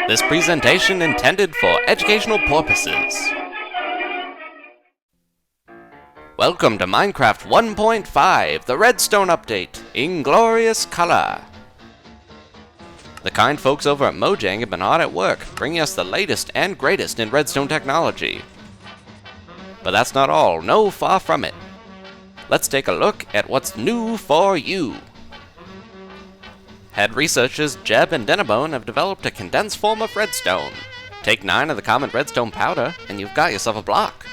This presentation intended for educational purposes. Welcome to Minecraft 1.5, the Redstone update, in glorious color. The kind folks over at Mojang have been hard at work, bringing us the latest and greatest in redstone technology. But that's not all, no, far from it. Let's take a look at what's new for you. Head researchers Jeb and Denabone have developed a condensed form of redstone. Take 9 of the common redstone powder, and you've got yourself a block.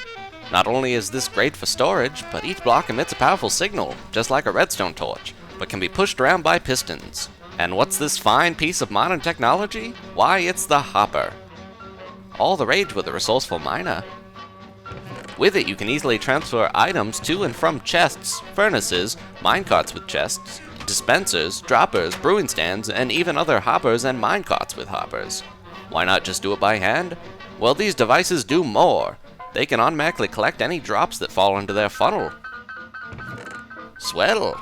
Not only is this great for storage, but each block emits a powerful signal, just like a redstone torch, but can be pushed around by pistons. And what's this fine piece of modern technology? Why, it's the hopper. All the rage with a resourceful miner. With it, you can easily transfer items to and from chests, furnaces, minecarts with chests, dispensers, droppers, brewing stands, and even other hoppers and minecarts with hoppers. Why not just do it by hand? Well, these devices do more. They can automatically collect any drops that fall into their funnel. Swell!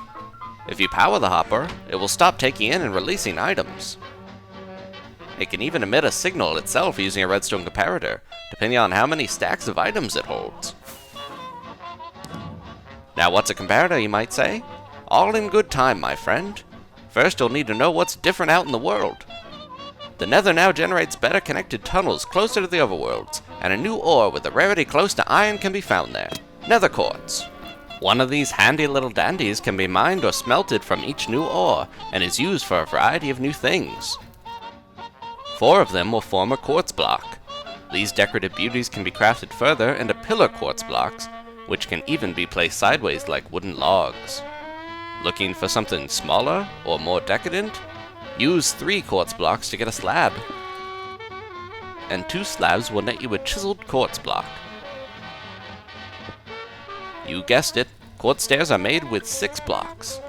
If you power the hopper, it will stop taking in and releasing items. It can even emit a signal itself using a redstone comparator, depending on how many stacks of items it holds. Now what's a comparator, you might say? All in good time, my friend. First, you'll need to know what's different out in the world. The Nether now generates better connected tunnels closer to the overworlds, and a new ore with a rarity close to iron can be found there. Nether Quartz. One of these handy little dandies can be mined or smelted from each new ore, and is used for a variety of new things. 4 of them will form a quartz block. These decorative beauties can be crafted further into pillar quartz blocks, which can even be placed sideways like wooden logs. Looking for something smaller or more decadent? Use 3 quartz blocks to get a slab. And 2 slabs will net you a chiseled quartz block. You guessed it, quartz stairs are made with 6 blocks.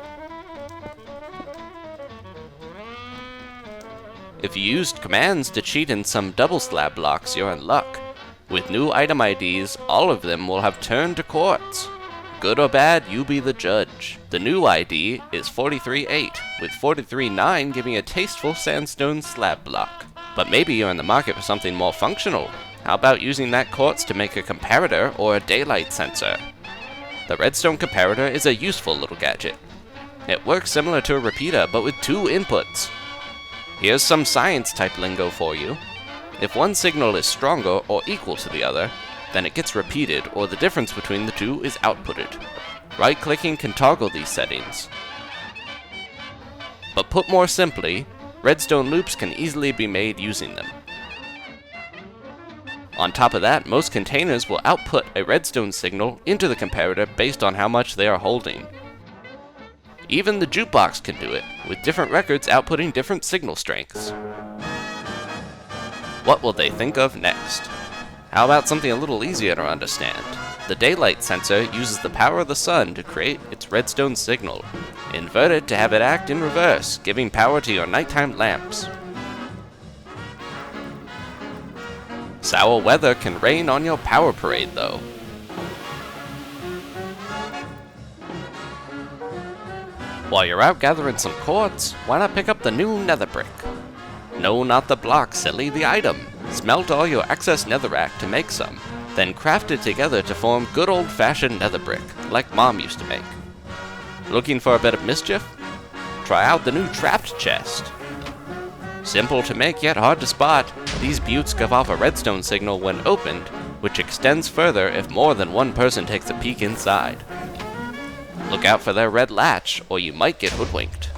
If you used commands to cheat in some double slab blocks, you're in luck. With new item IDs, all of them will have turned to quartz. Good or bad, you be the judge. The new ID is 43.8, with 43.9 giving a tasteful sandstone slab block. But maybe you're in the market for something more functional. How about using that quartz to make a comparator or a daylight sensor? The redstone comparator is a useful little gadget. It works similar to a repeater, but with 2 inputs. Here's some science type lingo for you. If one signal is stronger or equal to the other, then it gets repeated, or the difference between the 2 is outputted. Right-clicking can toggle these settings. But put more simply, redstone loops can easily be made using them. On top of that, most containers will output a redstone signal into the comparator based on how much they are holding. Even the jukebox can do it, with different records outputting different signal strengths. What will they think of next? How about something a little easier to understand? The daylight sensor uses the power of the sun to create its redstone signal. Invert it to have it act in reverse, giving power to your nighttime lamps. Sour weather can rain on your power parade, though. While you're out gathering some quartz, why not pick up the new Nether Brick? No, not the block, silly, the item. Smelt all your excess netherrack to make some, then craft it together to form good old-fashioned nether brick, like Mom used to make. Looking for a bit of mischief? Try out the new trapped chest. Simple to make yet hard to spot, these buttes give off a redstone signal when opened, which extends further if more than one person takes a peek inside. Look out for their red latch, or you might get hoodwinked.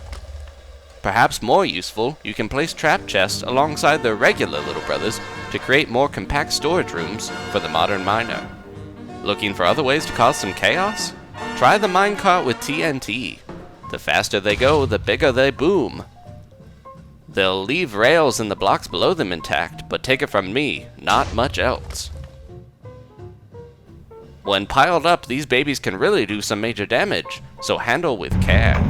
Perhaps more useful, you can place trap chests alongside their regular little brothers to create more compact storage rooms for the modern miner. Looking for other ways to cause some chaos? Try the minecart with TNT. The faster they go, the bigger they boom. They'll leave rails in the blocks below them intact, but take it from me, not much else. When piled up, these babies can really do some major damage, so handle with care.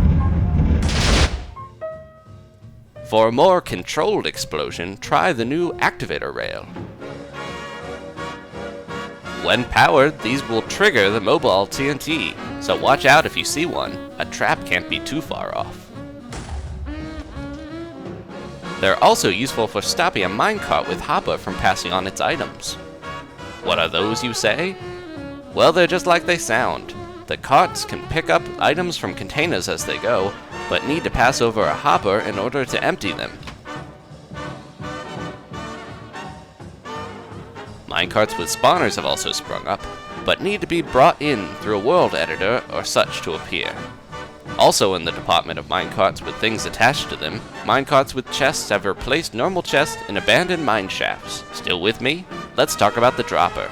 For a more controlled explosion, try the new Activator Rail. When powered, these will trigger the mobile TNT, so watch out if you see one. A trap can't be too far off. They're also useful for stopping a minecart with hopper from passing on its items. What are those, you say? Well, they're just like they sound. The carts can pick up items from containers as they go, but need to pass over a hopper in order to empty them. Minecarts with spawners have also sprung up, but need to be brought in through a world editor or such to appear. Also in the department of minecarts with things attached to them, minecarts with chests have replaced normal chests in abandoned mine shafts. Still with me? Let's talk about the dropper.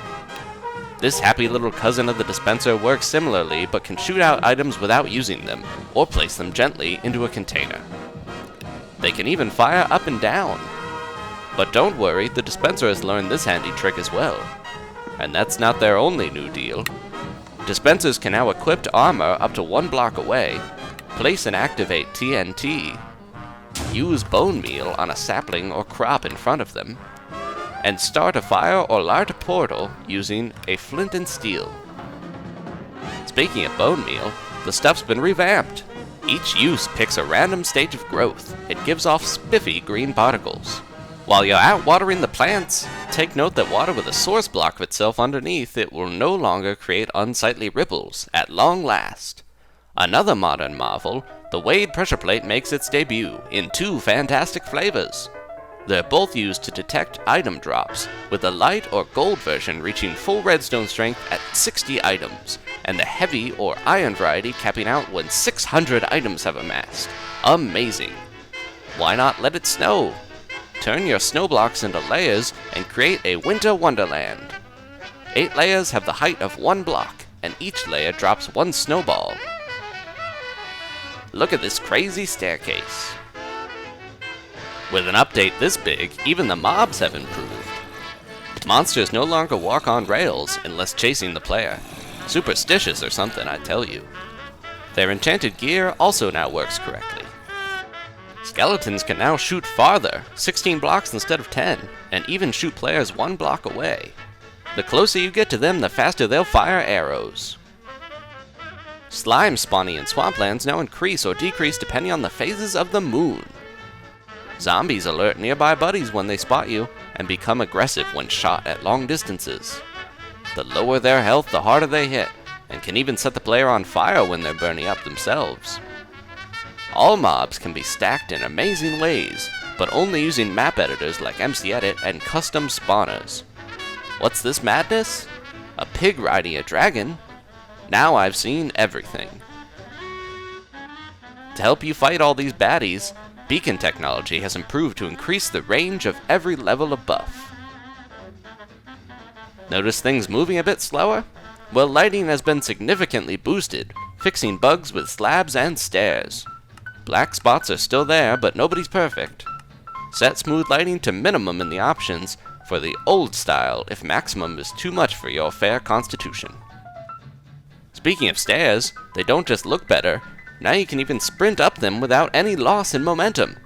This happy little cousin of the dispenser works similarly, but can shoot out items without using them, or place them gently into a container. They can even fire up and down. But don't worry, the dispenser has learned this handy trick as well. And that's not their only new deal. Dispensers can now equip armor up to 1 block away, place and activate TNT, use bone meal on a sapling or crop in front of them, and start a fire or light a portal using a flint and steel. Speaking of bone meal, the stuff's been revamped. Each use picks a random stage of growth. It gives off spiffy green particles. While you're out watering the plants, take note that water with a source block of itself underneath it will no longer create unsightly ripples, at long last. Another modern marvel, the Wade pressure plate makes its debut in 2 fantastic flavors. They're both used to detect item drops, with the light or gold version reaching full redstone strength at 60 items, and the heavy or iron variety capping out when 600 items have amassed. Amazing! Why not let it snow? Turn your snow blocks into layers and create a winter wonderland. 8 layers have the height of 1 block, and each layer drops 1 snowball. Look at this crazy staircase. With an update this big, even the mobs have improved. Monsters no longer walk on rails unless chasing the player. Superstitious or something, I tell you. Their enchanted gear also now works correctly. Skeletons can now shoot farther, 16 blocks instead of 10, and even shoot players 1 block away. The closer you get to them, the faster they'll fire arrows. Slime spawning in swamplands now increase or decrease depending on the phases of the moon. Zombies alert nearby buddies when they spot you, and become aggressive when shot at long distances. The lower their health, the harder they hit, and can even set the player on fire when they're burning up themselves. All mobs can be stacked in amazing ways, but only using map editors like MCEdit and custom spawners. What's this madness? A pig riding a dragon? Now I've seen everything. To help you fight all these baddies, beacon technology has improved to increase the range of every level of buff. Notice things moving a bit slower? Well, lighting has been significantly boosted, fixing bugs with slabs and stairs. Black spots are still there, but nobody's perfect. Set smooth lighting to minimum in the options for the old style if maximum is too much for your fair constitution. Speaking of stairs, they don't just look better, now you can even sprint up them without any loss in momentum.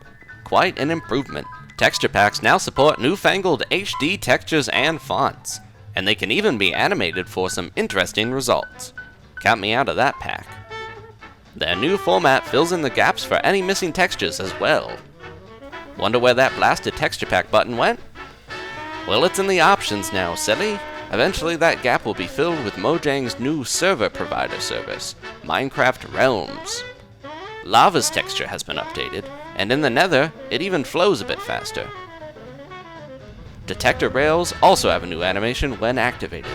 Quite an improvement. Texture packs now support newfangled HD textures and fonts, and they can even be animated for some interesting results. Count me out of that pack. Their new format fills in the gaps for any missing textures as well. Wonder where that blasted texture pack button went? Well, it's in the options now, silly. Eventually that gap will be filled with Mojang's new server provider service, Minecart Realms. Lava's texture has been updated, and in the Nether, it even flows a bit faster. Detector Rails also have a new animation when activated.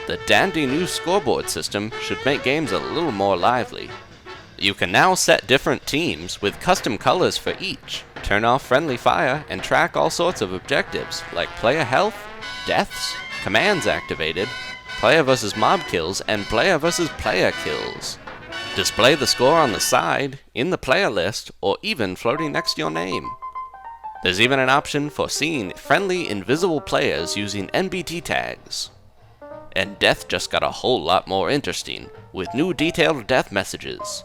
The dandy new Scoreboard system should make games a little more lively. You can now set different teams with custom colors for each, turn off friendly fire, and track all sorts of objectives like player health, deaths, commands activated, player versus mob kills, and player versus player kills. Display the score on the side, in the player list, or even floating next to your name. There's even an option for seeing friendly invisible players using NBT tags. And death just got a whole lot more interesting, with new detailed death messages.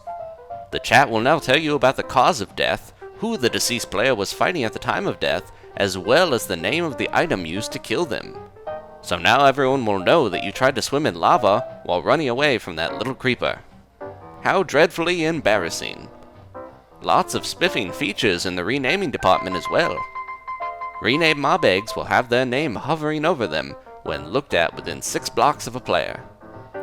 The chat will now tell you about the cause of death, who the deceased player was fighting at the time of death, as well as the name of the item used to kill them. So now everyone will know that you tried to swim in lava while running away from that little creeper. How dreadfully embarrassing. lots of spiffing features in the renaming department as well. Renamed mob eggs will have their name hovering over them when looked at within 6 blocks of a player.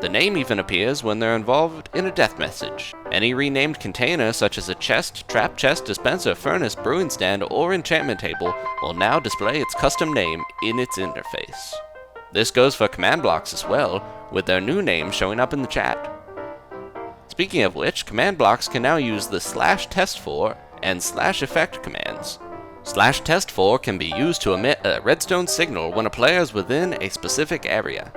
The name even appears when they're involved in a death message. Any renamed container such as a chest, trap chest, dispenser, furnace, brewing stand, or enchantment table will now display its custom name in its interface. This goes for command blocks as well, with their new name showing up in the chat. Speaking of which, command blocks can now use the /test4 and /effect commands. /test4 can be used to emit a redstone signal when a player is within a specific area.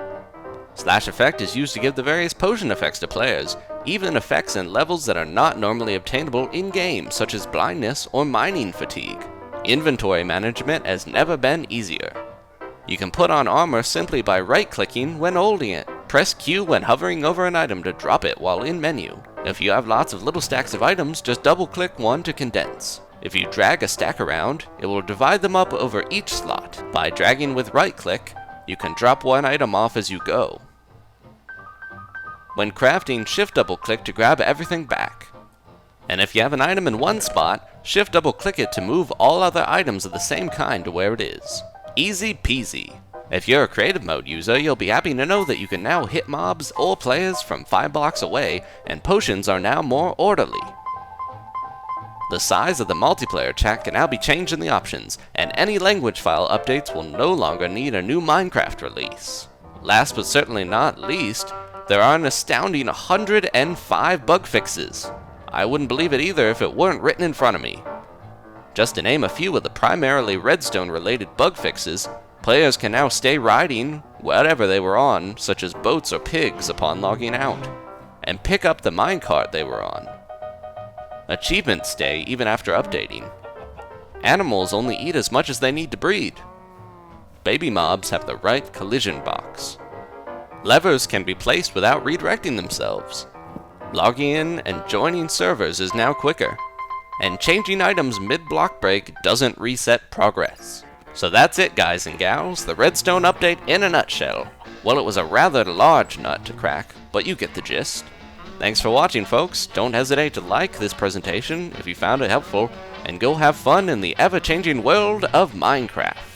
/effect is used to give the various potion effects to players, even effects and levels that are not normally obtainable in-game, such as blindness or mining fatigue. Inventory management has never been easier. You can put on armor simply by right-clicking when holding it. Press Q when hovering over an item to drop it while in menu. If you have lots of little stacks of items, just double-click one to condense. If you drag a stack around, it will divide them up over each slot. By dragging with right-click, you can drop one item off as you go. When crafting, shift double-click to grab everything back. And if you have an item in one spot, shift double-click it to move all other items of the same kind to where it is. Easy peasy. If you're a creative mode user, you'll be happy to know that you can now hit mobs or players from 5 blocks away, and potions are now more orderly. The size of the multiplayer chat can now be changed in the options, and any language file updates will no longer need a new Minecraft release. Last but certainly not least, there are an astounding 105 bug fixes. I wouldn't believe it either if it weren't written in front of me. Just to name a few of the primarily redstone related bug fixes, players can now stay riding whatever they were on, such as boats or pigs upon logging out, and pick up the minecart they were on. Achievements stay even after updating. Animals only eat as much as they need to breed. Baby mobs have the right collision box. Levers can be placed without redirecting themselves. Logging in and joining servers is now quicker. And changing items mid-block break doesn't reset progress. So that's it, guys and gals, the redstone update in a nutshell. Well, it was a rather large nut to crack, but you get the gist. Thanks for watching, folks. Don't hesitate to like this presentation if you found it helpful, and go have fun in the ever-changing world of Minecraft.